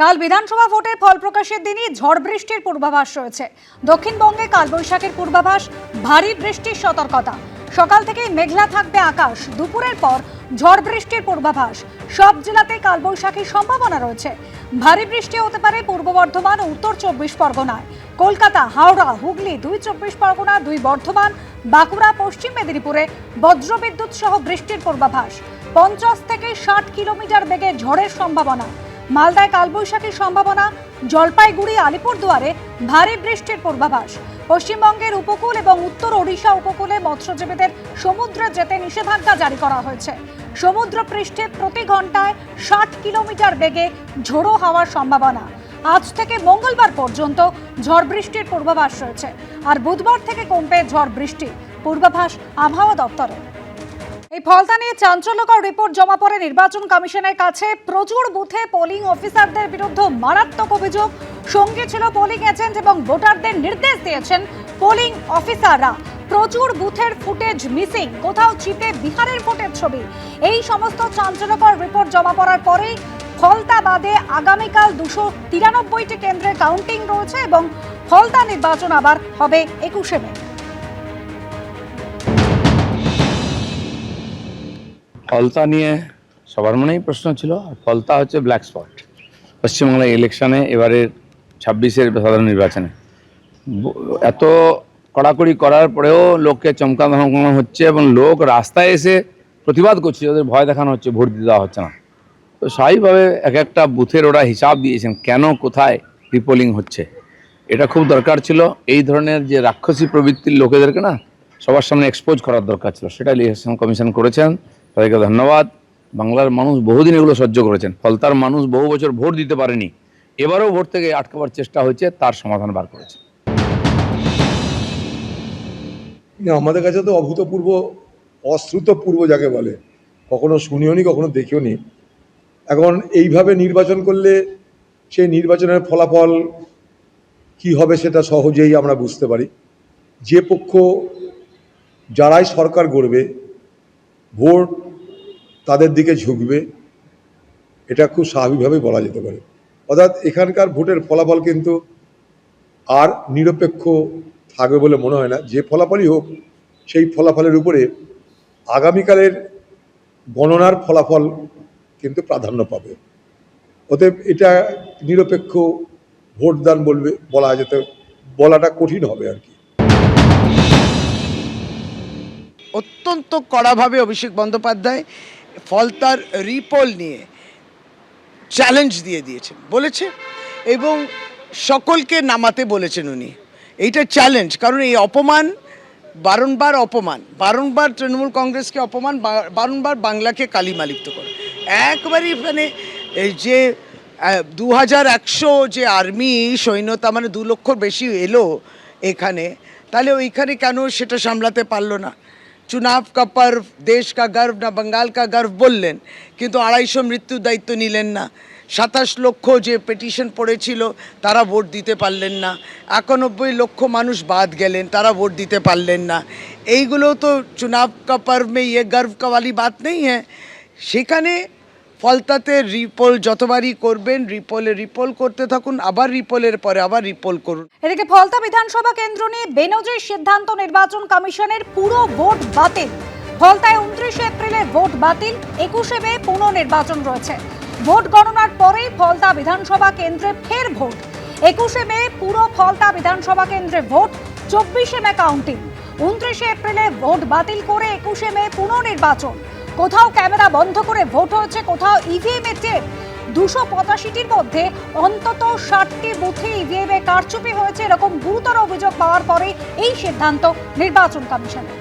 কাল বিধানসভা ভোটের ফল প্রকাশের দিনই ঝড় বৃষ্টির পূর্বাভাস রয়েছে। দক্ষিণবঙ্গে কালবৈশাখীর পূর্বাভাস, ভারী বৃষ্টির সতর্কতা। সকাল থেকেই মেঘলা থাকবে আকাশ, দুপুরের পর ঝড় বৃষ্টির পূর্বাভাস। সব জেলাতেই কালবৈশাখীর সম্ভাবনা রয়েছে। ভারী বৃষ্টি হতে পারে পূর্ব বর্ধমান ও উত্তর 24 পরগনায়। কলকাতা, হাওড়া, হুগলি, 24 পরগনা, 2 বর্ধমান, বাঁকুড়া, পশ্চিম মেদিনীপুরে বজ্রবিদ্যুৎ সহ বৃষ্টির পূর্বাভাস। 50 থেকে 60 কিলোমিটার বেগে ঝড়ের সম্ভাবনা। মালদায় কালবৈশাখীর সম্ভাবনা। জলপাইগুড়ি, আলিপুরদুয়ারে ভারী বৃষ্টির পূর্বাভাস। পশ্চিমবঙ্গের উপকূল এবং উত্তর ওড়িশা উপকূলে মৎস্যজীবীদের সমুদ্রে যেতে নিষেধাজ্ঞা জারি করা হয়েছে। সমুদ্র পৃষ্ঠে প্রতি ঘন্টায় 60 কিলোমিটার বেগে ঝোড়ো হওয়ার সম্ভাবনা। আজ থেকে মঙ্গলবার পর্যন্ত ঝড় বৃষ্টির পূর্বাভাস রয়েছে। আর বুধবার থেকে কমবে ঝড় বৃষ্টি, পূর্বাভাস আবহাওয়া দপ্তরের। এই ফলতা নিয়ে চাঞ্চল্যকর রিপোর্ট জমা পড়ে নির্বাচন কমিশনের কাছে। প্রচুর বুথে পোলিং অফিসারদের বিরুদ্ধে মারাত্মক অভিযোগ। সঙ্গে ছিল পোলিং এজেন্ট এবং ভোটারদের নির্দেশ দিয়েছেন পোলিং অফিসাররা। প্রচুর বুথের ফুটেজ মিসিং, কোথাও চিপে বিহারের ভোটের ছবি। এই সমস্ত চাঞ্চল্যকর রিপোর্ট জমা পড়ার পরেই ফলতা বাদে আগামীকাল 293টি কেন্দ্রে কাউন্টিং রয়েছে এবং ফলতা নির্বাচন আবার হবে 21শে মে। ফলতা নিয়ে সবার মনেই প্রশ্ন ছিল। ফলতা হচ্ছে ব্ল্যাক স্পট পশ্চিমবাংলার ইলেকশনে, এবারের 26-এর সাধারণ নির্বাচনে। এত কড়াকড়ি করার পরেও লোককে চমকা ধমকানো হচ্ছে এবং লোক রাস্তায় এসে প্রতিবাদ করছে, ওদের ভয় দেখানো হচ্ছে, ভোট দিতে দেওয়া হচ্ছে না। তো স্বাভাবিকভাবে এক একটা বুথের ওরা হিসাব দিয়েছেন কেন কোথায় রিপোলিং হচ্ছে। এটা খুব দরকার ছিল। এই ধরনের যে রাক্ষসী প্রবৃত্তির লোকেদেরকে না সবার সামনে এক্সপোজ করার দরকার ছিল, সেটা ইলেকশন কমিশন করেছেন। তাদেরকে ধন্যবাদ। বাংলার মানুষ বহুদিন এগুলো সহ্য করেছেন। ফলতার মানুষ বহু বছর ভোট দিতে পারেনি, এবারেও ভোট থেকে আটকাবার চেষ্টা হয়েছে, তার সমাধান বার করেছে। আমাদের কাছে তো অভূতপূর্ব, অশ্রুতপূর্ব যাকে বলে, কখনো শুনিও নি, কখনো দেখিও নি। এখন এইভাবে নির্বাচন করলে সেই নির্বাচনের ফলাফল কি হবে সেটা সহজেই আমরা বুঝতে পারি। যে পক্ষ যারাই সরকার গড়বে, ভোট তাদের দিকে ঝুঁকবে, এটা খুব স্বাভাবিকভাবেই বলা যেতে পারে। অর্থাৎ এখানকার ভোটের ফলাফল কিন্তু আর নিরপেক্ষ থাকবে বলে মনে হয় না। যে ফলাফলই হোক, সেই ফলাফলের উপরে আগামীকালের গণনার ফলাফল কিন্তু প্রাধান্য পাবে। অতএব এটা নিরপেক্ষ ভোটদান বলাটা কঠিন হবে আর কি। অত্যন্ত কড়াভাবে অভিষেক বন্দ্যোপাধ্যায় ফলতার রিপোল নিয়ে চ্যালেঞ্জ দিয়েছেন, বলেছে এবং সকলকে নামাতে বলেছেন উনি। এইটা চ্যালেঞ্জ, কারণ এই অপমান বারংবার তৃণমূল কংগ্রেসকে অপমান, বারংবার বাংলাকে কালিমালিপ্ত করে। একবারই মানে এই যে 2100 যে আর্মি সৈন্যতা, মানে 2 লক্ষর বেশি এলো এখানে, তাহলে ওইখানে কেন সেটা সামলাতে পারলো না? চুনাব কা পর্ব, দেশ কা গর্ব না বঙ্গাল কা গর্ব বললেন, কিন্তু 250 মৃত্যুর দায়িত্ব নিলেন না। 27 লক্ষ যে পিটিশন পড়েছিল তারা ভোট দিতে পারলেন না। 91 লক্ষ মানুষ বাদ গেলেন, তারা ভোট দিতে পারলেন না। এইগুলো তো চুনাব কা পর্ব মে ইয়ে গর্ব কা ওয়ালি বাত নেই হ্যাঁ। সেখানে ফলতাতে রিপোল যতবারই করবেন, রিপোল করতে থাকুন, আবার রিপোলের পরে আবার রিপোল করুন। এদিকে ফলতা বিধানসভা কেন্দ্র নিয়ে বেনজির সিদ্ধান্ত নির্বাচন কমিশনের, পুরো ভোট বাতিল। ফলতায় 29 এপ্রিলে ভোট বাতিল, 21শে মে পুনর্নির্বাচন রয়েছে। ভোট গণনার পরেই ফলতা বিধানসভা কেন্দ্রে ফের ভোট। 21শে মে পুরো ফলতা বিধানসভা কেন্দ্রে ভোট, 24শে মে কাউন্টিং। 29শে এপ্রিলে ভোট বাতিল করে 21শে মে পুনর্নির্বাচন। কোথাও ক্যামেরা বন্ধ করে ভোট হয়েছে, কোথাও ইভিএম এ টেপ। 285টির মধ্যে অন্তত 60টি বুথে ইভিএম এ কারচুপি হয়েছে, এরকম গুরুতর অভিযোগ পাওয়ার পরে এই সিদ্ধান্ত নির্বাচন কমিশনের।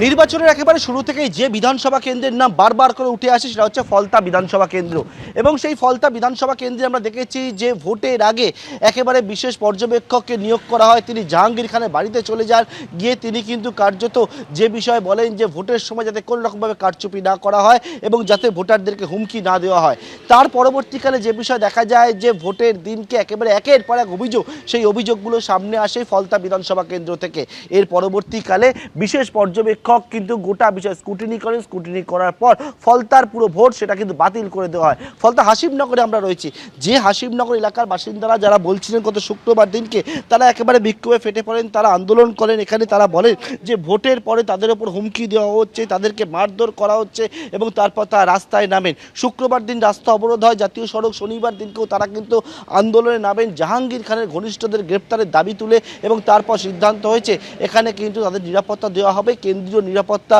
নির্বাচনের একেবারে শুরু থেকেই যে বিধানসভা কেন্দ্রের নাম বারবার করে উঠে আসে সেটা হচ্ছে ফলতা বিধানসভা কেন্দ্র। এবং সেই ফলতা বিধানসভা কেন্দ্রে আমরা দেখেছি যে ভোটের আগে একেবারে বিশেষ পর্যবেক্ষককে নিয়োগ করা হয়। তিনি জাহাঙ্গীর খানের বাড়িতে চলে যান, গিয়ে তিনি কিন্তু কার্যত যে বিষয়ে বলেন যে ভোটের সময় যাতে কোনো রকমভাবে কারচুপি না করা হয় এবং যাতে ভোটারদেরকে হুমকি না দেওয়া হয়। তার পরবর্তীকালে যে বিষয় দেখা যায় যে ভোটের দিনকে একেবারে একের পর এক অভিযোগ, সেই অভিযোগগুলো সামনে আসে ফলতা বিধানসভা কেন্দ্র থেকে। এর পরবর্তীকালে বিশেষ পর্যবেক্ষক পর্যবেক্ষক কিন্তু গোটা বিষয় স্ক্রুটিনি করেন, স্ক্রুটিনি করার পর ফলতার পুরো ভোট সেটা কিন্তু বাতিল করে দেওয়া হয়। ফলতা হাসিমনগরে আমরা রয়েছি, যে হাসিমনগর এলাকার বাসিন্দারা যারা বলছিলেন গত শুক্রবার দিনকে তারা একেবারে বিক্ষোভে ফেটে পড়েন, তারা আন্দোলন করেন। এখানে তারা বলেন যে ভোটের পরে তাদের ওপর হুমকি দেওয়া হচ্ছে, তাদেরকে মারধর করা হচ্ছে এবং তারপর তারা রাস্তায় নামেন। শুক্রবার দিন রাস্তা অবরোধ হয় জাতীয় সড়ক, শনিবার দিনকেও তারা কিন্তু আন্দোলনে নামেন জাহাঙ্গীর খানের ঘনিষ্ঠদের গ্রেপ্তারের দাবি তুলে এবং তারপর সিদ্ধান্ত হয়েছে এখানে কিন্তু তাদের নিরাপত্তা দেওয়া হবে, কেন্দ্রীয় নিরাপত্তা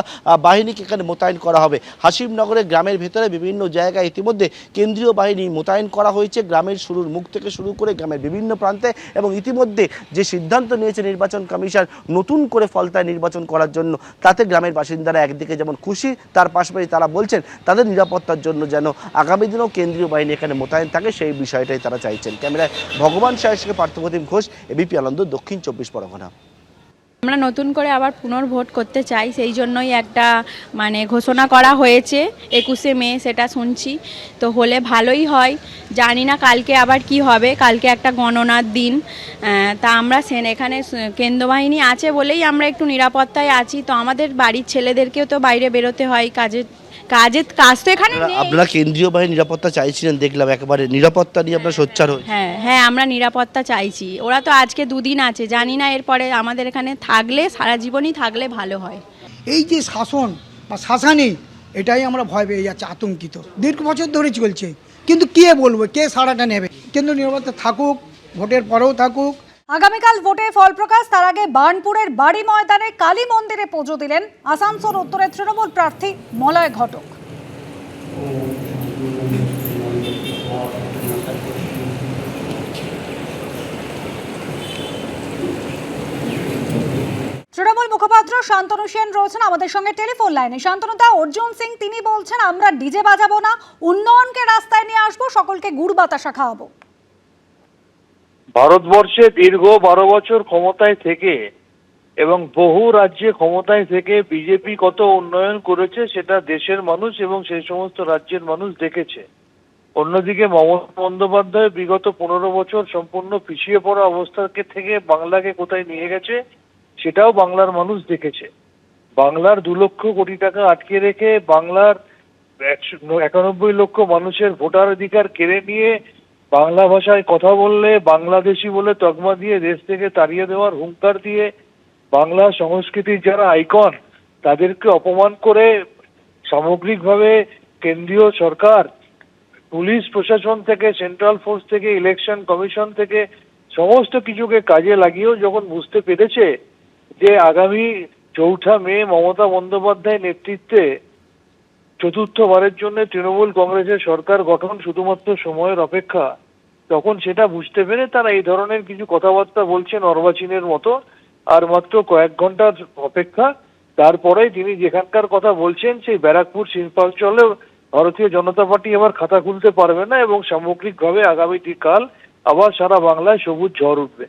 বাহিনীকে এখানে মোতায়েন করা হবে। হাসিমনগরে গ্রামের ভেতরে বিভিন্ন জায়গায় ইতিমধ্যে কেন্দ্রীয় বাহিনী মোতায়েন করা হয়েছে, গ্রামের শুরুর মুখ থেকে শুরু করে গ্রামের বিভিন্ন প্রান্তে। এবং ইতিমধ্যে যে সিদ্ধান্ত নিয়েছে নির্বাচন কমিশন নতুন করে ফলতায় নির্বাচন করার জন্য, তাতে গ্রামের বাসিন্দারা একদিকে যেমন খুশি, তার পাশাপাশি তারা বলছেন তাদের নিরাপত্তার জন্য যেন আগামী দিনেও কেন্দ্রীয় বাহিনী এখানে মোতায়েন থাকে সেই বিষয়টাই তারা চাইছেন। ক্যামেরায় ভগবান সাহের সঙ্গে পার্থপ্রতিম ঘোষ, এবিপি আনন্দ, দক্ষিণ 24 পরগনা। আমরা নতুন করে আবার পুনর্ভোট করতে চাই, সেই জন্যই একটা ঘোষণা করা হয়েছে 21শে মে, সেটা শুনছি। তো হলে ভালোই হয়, জানি না কালকে আবার কি হবে, কালকে একটা গণনার দিন। তা আমরা এখানে কেন্দ্র বাহিনী আছে বলেই আমরা একটু নিরাপত্তায় আছি। তো আমাদের বাড়ির ছেলেদেরকেও তো বাইরে বেরোতে হয়, কাজ তো এখানে নেই। আপনারা কেন্দ্রীয় বাহিনী নিরাপত্তা চাইছিলেন, দেখলাম একেবারে নিরাপত্তা নিয়ে আপনার সোচ্চার হয়েছে। হ্যাঁ, আমরা নিরাপত্তা চাইছি। ওরা তো আজকে 2 দিন আছে, জানি না এরপরে আমাদের এখানে থাকলে সারা জীবনই থাকলে ভালো হয়। এই যে শাসন বা শাসানি, এটাই আমরা ভয় পেয়ে যাচ্ছি, আতঙ্কিত। দীর্ঘ বছর ধরে চলছে, কিন্তু কে বলবো, কে সারাটা নেবে? কেন্দ্র নিরাপত্তা থাকুক, ভোটের পরেও থাকুক। আগামীকাল ভোটের ফল প্রকাশ, তার আগে বার্নপুরের বাড়ি ময়দানে কালী মন্দিরে পুজো দিলেন আসানসোল উত্তরের তৃণমূল প্রার্থী মলয় ঘটক। তৃণমূল মুখপাত্র শান্তনু সেন রয়েছেন আমাদের সঙ্গে টেলিফোন লাইনে। শান্তনুদা, অর্জুন সিং তিনি বলছেন আমরা ডিজে বাজাবো না, উন্নয়নকে রাস্তায় নিয়ে আসবো, সকলকে গুড় বাতাসা খাওয়াবো। ভারতবর্ষে দীর্ঘ 12 বছর ক্ষমতায় থেকে এবং বহু রাজ্যে ক্ষমতায় থেকে বিজেপি কত উন্নয়ন করেছে সেটা দেশের মানুষ এবং সেই সমস্ত রাজ্যের মানুষ দেখেছে। অন্যদিকে মমতা বন্দ্যোপাধ্যায় বিগত 15 বছর সম্পূর্ণ পিছিয়ে পড়া অবস্থাকে থেকে বাংলাকে কোথায় নিয়ে গেছে সেটাও বাংলার মানুষ দেখেছে। বাংলার 2 লক্ষ কোটি টাকা আটকে রেখে বাংলার 91 লক্ষ মানুষের ভোটার অধিকার কেড়ে নিয়ে বাংলা ভাষায় কথা বললে বাংলাদেশি বলে তকমা দিয়ে দেশ থেকে তাড়িয়ে দেওয়ার হুঙ্কার দিয়ে বাংলা সংস্কৃতির যারা আইকন তাদেরকে অপমান করে সামগ্রিকভাবে কেন্দ্রীয় সরকার, পুলিশ প্রশাসন থেকে, সেন্ট্রাল ফোর্স থেকে, ইলেকশন কমিশন থেকে সমস্ত কিছুকে কাজে লাগিয়েও যখন বুঝতে পেরেছে যে আগামী 4 মে মমতা বন্দ্যোপাধ্যায় নেতৃত্বে চতুর্থবারের জন্য তৃণমূল কংগ্রেসের সরকার গঠন শুধুমাত্র সময়ের অপেক্ষা, তখন সেটা বুঝতে পেরে তারা এই ধরনের কিছু কথাবার্তা বলছেন অর্বাচীনের মতো। আর মাত্র কয়েক ঘন্টার অপেক্ষা, তারপরেই তিনি যেখানকার কথা বলছেন সেই ব্যারাকপুর শিল্পাঞ্চলেও ভারতীয় জনতা পার্টি আবার খাতা খুলতে পারবে না এবং সামগ্রিকভাবে আগামী কাল আবার সারা বাংলায় সবুজ ঝড় উঠবে।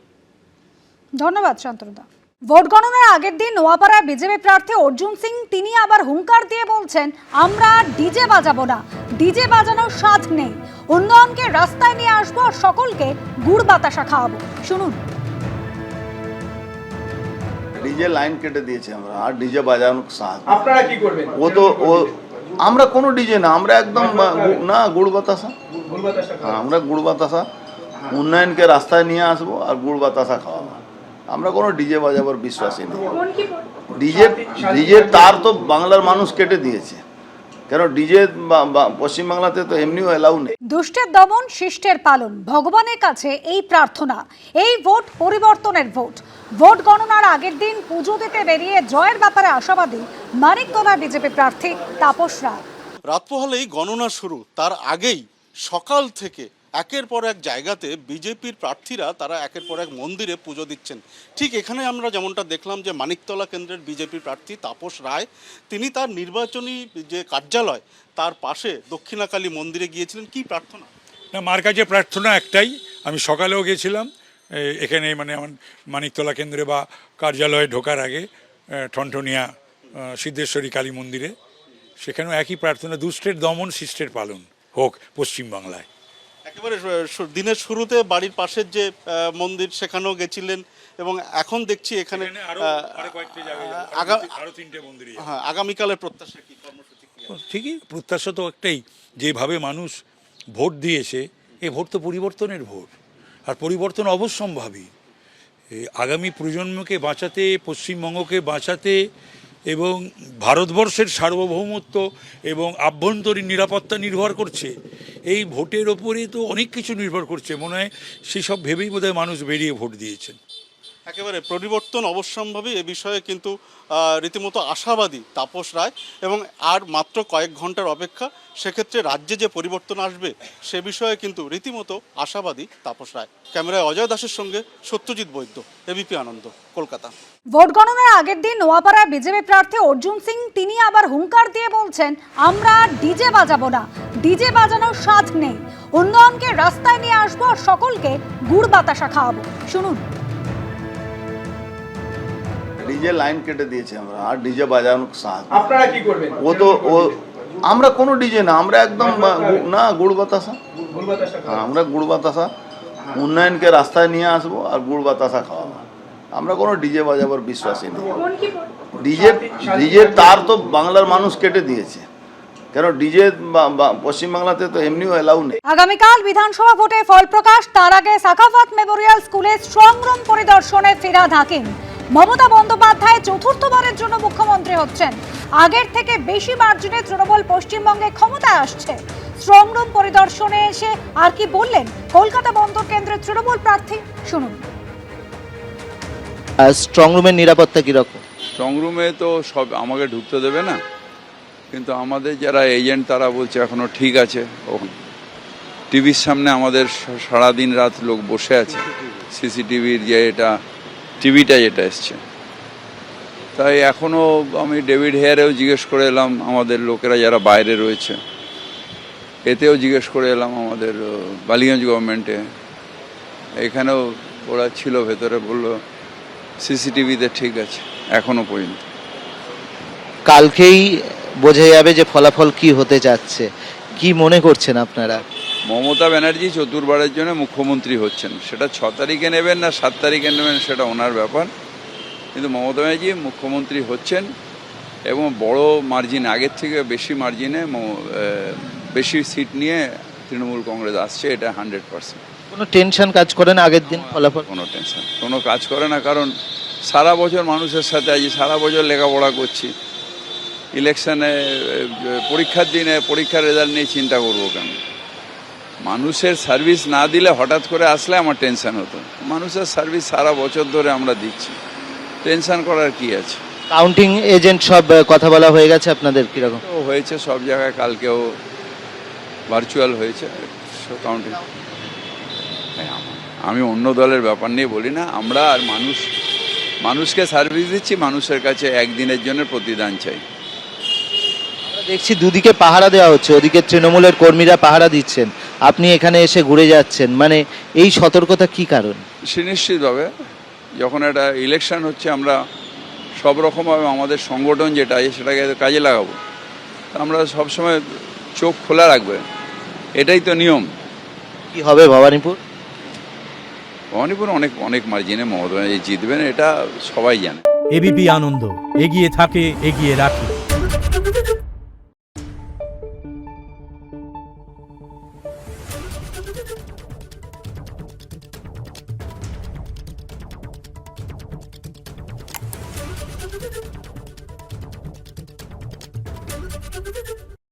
ধন্যবাদ শান্তনুদা। ভোট গণনার আগের দিন নোয়াপাড়ার বিজেপি প্রার্থী অর্জুন সিং তিনি আবার হুঙ্কার দিয়ে বলছেন আমরা ডিজে বাজাবো না, ডিজে বাজানোর স্বাদ নেই, উন্নয়নকে রাস্তায় নিয়ে আসবো আর সকলকে গুড় বাতাসা খাওয়াবো। শুনুন। ডিজে লাইন কেটে দিয়েছে আমরা, আর ডিজে বাজানোর স্বাদ। আপনারা কি করবেন? আমরা কোনো ডিজে না, আমরা একদম না গুড় বাতাসা। আমরা গুড় বাতাসা, উন্নয়নকে রাস্তায় নিয়ে আসবো আর গুড় বাতাসা খাওয়াবো। আমরা কোনো ডিজে বাজাবার বিশ্বাসী নেই। ডিজে তার তো বাংলার মানুষ কেটে দিয়েছে, কেন ডিজে পশ্চিমবাংলাতে তো এমনিও এলাউ নেই। দুষ্টের দমন, শিষ্টের পালন, ভগবানের কাছে এই প্রার্থনা। এই ভোট পরিবর্তনের ভোট। ভোট গণনার আগের দিন পুজো দিতে বেরিয়ে জয়ের ব্যাপারে আশাবাদী মানিকতলা বিজেপি প্রার্থী তাপস রায়। রাত পোহালেই গণনা শুরু, তার আগেই সকাল থেকে একের পর এক জায়গাতে বিজেপির প্রার্থীরা তারা একের পর এক মন্দিরে পুজো দিচ্ছেন। ঠিক এখানে আমরা যেমনটা দেখলাম যে মানিকতলা কেন্দ্রের বিজেপি প্রার্থী তাপস রায় তিনি তার নির্বাচনী যে কার্যালয় তার পাশে দক্ষিণাকালী মন্দিরে গিয়েছিলেন। কি প্রার্থনা? না, মার কাছে প্রার্থনা একটাই, আমি সকালেও গেছিলাম এখানে আমার মানিকতলা কেন্দ্রে বা কার্যালয়ে ঢোকার আগে ঠনঠনিয়া সিদ্ধেশ্বরী কালী মন্দিরে, সেখানেও একই প্রার্থনা, দুষ্টের দমন শিষ্টের পালন হোক পশ্চিমবাংলায়। একেবারে দিনের শুরুতে বাড়ির পাশের যে মন্দির সেখানেও গেছিলেন এবং এখন দেখছি এখানে আগামীকালের প্রত্যাশা কি, কর্মসূচি কি? ঠিকই, প্রত্যাশা তো একটাই, যেভাবে মানুষ ভোট দিয়েছে, এ ভোট তো পরিবর্তনের ভোট, আর পরিবর্তন অবশ্যম্ভাবী। আগামী প্রজন্মকে বাঁচাতে, পশ্চিমবঙ্গকে বাঁচাতে এবং ভারতবর্ষের সার্বভৌমত্ব এবং আভ্যন্তরীণ নিরাপত্তা নির্ভর করছে, এই ভোটের ওপরে তো অনেক কিছু নির্ভর করছে। মনে হয় সেসব ভেবেই বোধহয় মানুষ বেরিয়ে ভোট দিয়েছেন। একেবারে পরিবর্তন অবশ্যম্ভাবী, এ বিষয়ে কিন্তু রীতিমতো আশাবাদী তাপস রায় এবং আর মাত্র কয়েক ঘন্টার অপেক্ষা, সেক্ষেত্রে রাজ্যে যে পরিবর্তন আসবে সে বিষয়ে কিন্তু রীতিমতো আশাবাদী তাপস রায়। ক্যামেরায় অজয় দাসের সঙ্গে সত্যজিৎ বৈদ্য, এবিপি আনন্দ, কলকাতা। ভোট গণনার আগের দিন নোয়াপাড়ায় বিজেপি প্রার্থী অর্জুন সিং তিনি আবার হুঙ্কার দিয়ে বলছেন, আমরা ডিজে বাজাবো না, ডিজে বাজানোর স্বাদ নেই, উন্নয়নকে রাস্তায় নিয়ে আসবো আর সকলকে গুড় বাতাসা খাওয়াবো। শুনুন। ডিজে লাইন কেটে দিয়েছে আমরা, আর ডিজে বাজানোর সাহায্য আপনারা কি করবেন? আমরা কোনো ডিজে না, আমরা একদম না গুড় বাতাসা। হ্যাঁ, আমরা গুড় বাতাসা, উন্নয়নকে রাস্তায় নিয়ে আসবো আর গুড় বাতাসা খাওয়াবো। আমরা কোনো ডিজে বাজাবার বিশ্বাসী নেই। ডিজে তার তো বাংলার মানুষ কেটে দিয়েছে, কেন ডিজে পশ্চিমবাংলাতে তো এমনিও এলাউ নেই। আগামীকাল বিধানসভা ভোটে ফল প্রকাশ, তার আগে সাখাফাত মেমোরিয়াল স্কুলে স্ট্রং রুম পরিদর্শনে ফিরাদ হাকিম। মমতা বন্দ্যোপাধ্যায় চতুর্থবারের জন্য মুখ্যমন্ত্রী হচ্ছেন, আগের থেকে বেশি মার্জিনে তৃণমূল পশ্চিমবঙ্গে ক্ষমতায় আসছে। স্ট্রং রুম পরিদর্শনে এসে আর কি বললেন কলকাতা বন্দর কেন্দ্রের তৃণমূল প্রার্থী, শুনুন। স্ট্রং রুমের নিরাপত্তা কিরকম? স্ট্রং রুমে তো সব আমাকে ঢুকতে দেবে না, কিন্তু আমাদের যারা এজেন্ট তারা বলছে এখনো ঠিক আছে। টিভির সামনে আমাদের সারাদিন রাত লোক বসে আছে, সিসিটিভির যে এটা টিভিটা যেটা এসছে, তাই এখনও আমি ডেভিড হেয়ারেও জিজ্ঞেস করে এলাম, আমাদের লোকেরা যারা বাইরে রয়েছে এতেও জিজ্ঞেস করে এলাম, আমাদের বালিগঞ্জ গভর্নমেন্টে এখানেও ওরা ছিল ভেতরে, বললো সিসিটিভিতে ঠিক আছে এখনো পর্যন্ত। কালকেই বোঝা যাবে যে ফলাফল কি হতে যাচ্ছে, কি মনে করছেন আপনারা? মমতা ব্যানার্জি চতুর্থবারের জন্য মুখ্যমন্ত্রী হচ্ছেন, সেটা 6 তারিখে নেবেন না 7 তারিখে নেবেন সেটা ওনার ব্যাপার, কিন্তু মমতা ব্যানার্জি মুখ্যমন্ত্রী হচ্ছেন এবং বড় মার্জিন, আগের থেকে বেশি মার্জিনে বেশি সিট নিয়ে তৃণমূল কংগ্রেস আসছে, এটা 100%। কোনো টেনশন কাজ করে না আগের দিন ফলাফল? কোনো টেনশন কোনো কাজ করে না, কারণ সারা বছর মানুষের সাথে আছি, সারা বছর লেখাপড়া করছি, ইলেকশনে পরীক্ষার দিনে পরীক্ষার রেজাল্ট নিয়ে চিন্তা করবো কেন? মানুষের সার্ভিস না দিলে হঠাৎ করে আসলে আমার টেনশন হতো, মানুষের সার্ভিস সারা বছর ধরে আমরা দিচ্ছি, টেনশন করার কি আছে? কাউন্টিং এজেন্ট সব কথা বলা হয়ে গেছে আপনাদের কিরকম? তো হয়েছে সব জায়গায়, কালকেও ভার্চুয়াল হয়েছে কাউন্টিং। আমি অন্য দলের ব্যাপার নিয়ে বলি না, আমরা আর মানুষকে সার্ভিস দিচ্ছি, মানুষের কাছে একদিনের জন্য প্রতিদান চাই। দেখছি দুদিকে পাহারা দেওয়া হচ্ছে, ওদিকে তৃণমূলের কর্মীরা পাহারা দিচ্ছেন, আপনি এখানে এসে ঘুরে যাচ্ছেন, মানে এই সতর্কতা কি কারণ? সুনিশ্চিতভাবে যখন একটা ইলেকশন হচ্ছে আমরা সব রকমভাবে আমাদের সংগঠন যেটা আছে সেটাকে কাজে লাগাবো, আমরা সবসময় চোখ খোলা রাখবে, এটাই তো নিয়ম। কি হবে ভবানীপুর? ভবানীপুর অনেক অনেক মার্জিনে মমতা ব্যানার্জি জিতবেন, এটা সবাই জানে। এবিপি আনন্দ, এগিয়ে থাকে, এগিয়ে রাখে।